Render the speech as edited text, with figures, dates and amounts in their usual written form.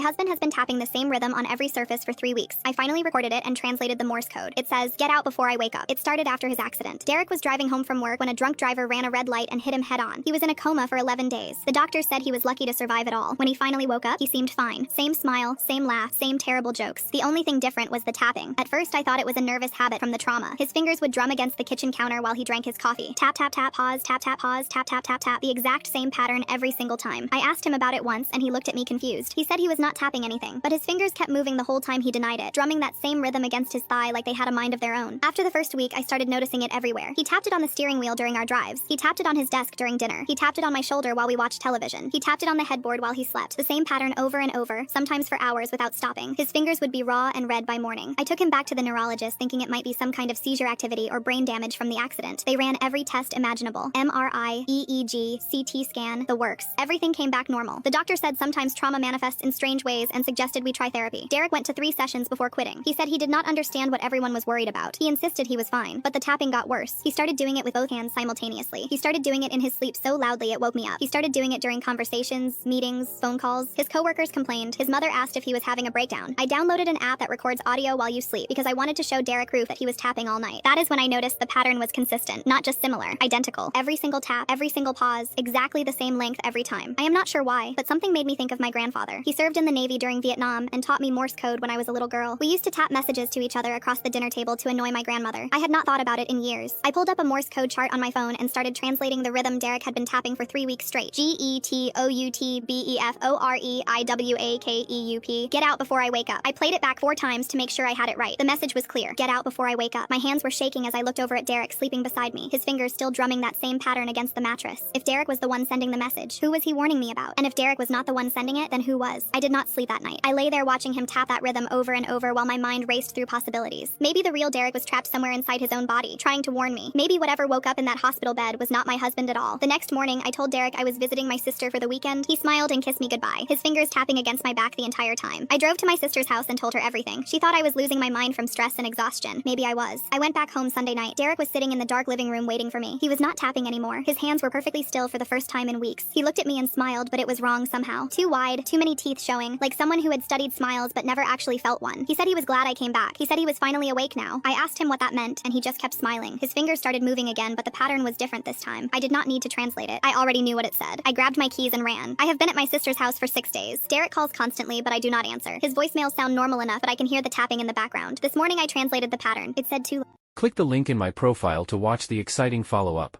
husband has been tapping the same rhythm on every surface for 3 weeks. I finally recorded it and translated the Morse code. It says, "Get out before I wake up." It started after his accident. Derek was driving home from work when a drunk driver ran a red light and hit him head on. He was in a coma for 11 days. The doctor said he was lucky to survive it all. When he finally woke up, he seemed fine. Same smile, same laugh, same terrible jokes. The only thing different was the tapping. At first I thought it was a nervous habit from the trauma. His fingers would drum against the kitchen counter while he drank his coffee. Tap, tap, tap, pause, tap, tap, pause, tap, tap, tap, tap. The exact same pattern every single time. I asked him about it once and he looked at me confused. He said he was not tapping anything, but his fingers kept moving the whole time he denied it, drumming that same rhythm against his thigh like they had a mind of their own. After the first week, I started noticing it everywhere. He tapped it on the steering wheel during our drives. He tapped it on his desk during dinner. He tapped it on my shoulder while we watched television. He tapped it on the headboard while he slept. The same pattern over and over, sometimes for hours without stopping. His fingers would be raw and red by morning. I took him back to the neurologist thinking it might be some kind of seizure activity or brain damage from the accident. They ran every test imaginable. MRI, EEG, CT scan, the works. Everything came back normal. The doctor said sometimes trauma manifests in strange ways and suggested we try therapy. Derek went to 3 sessions before quitting. He said he did not understand what everyone was worried about. He insisted he was fine, but the tapping got worse. He started doing it with both hands simultaneously. He started doing it in his sleep so loudly it woke me up. He started doing it during conversations, meetings, phone calls. His coworkers complained. His mother asked if he was having a breakdown. I downloaded an app that records audio while you sleep because I wanted to show Derek proof that he was tapping all night. That is when I noticed the pattern was consistent, not just similar, identical. Every single tap, every single pause, exactly the same length every time. I am not sure why, but something made me think of my grandfather. He served in the Navy during Vietnam and taught me Morse code when I was a little girl. We used to tap messages to each other across the dinner table to annoy my grandmother. I had not thought about it in years. I pulled up a Morse code chart on my phone and started translating the rhythm Derek had been tapping for 3 weeks straight. GETOUTBEFOREIWAKEUP. Get out before I wake up. I played it back 4 times to make sure I had it right. The message was clear. Get out before I wake up. My hands were shaking as I looked over at Derek sleeping beside me, his fingers still drumming that same pattern against the mattress. If Derek was the one sending the message, who was he warning me about? And if Derek was not the one sending it, then who was? I did not sleep that night. I lay there watching him tap that rhythm over and over while my mind raced through possibilities. Maybe the real Derek was trapped somewhere inside his own body, trying to warn me. Maybe whatever woke up in that hospital bed was not my husband at all. The next morning, I told Derek I was visiting my sister for the weekend. He smiled and kissed me goodbye, his fingers tapping against my back the entire time. I drove to my sister's house and told her everything. She thought I was losing my mind from stress and exhaustion. Maybe I was. I went back home Sunday night. Derek was sitting in the dark living room waiting for me. He was not tapping anymore. His hands were perfectly still for the first time in weeks. He looked at me and smiled, but it was wrong somehow. Too wide, too many teeth showing, like someone who had studied smiles but never actually felt one. He said he was glad I came back. He said he was finally awake now. I asked him what that meant, and he just kept smiling. His fingers started moving again, but the pattern was different this time. I did not need to translate it. I already knew what it said. I grabbed my keys and ran. I have been at my sister's house for 6 days. Derek calls constantly, but I do not answer. His voicemails sound normal enough, but I can hear the tapping in the background. This morning I translated the pattern. It said too. Click the link in my profile to watch the exciting follow-up.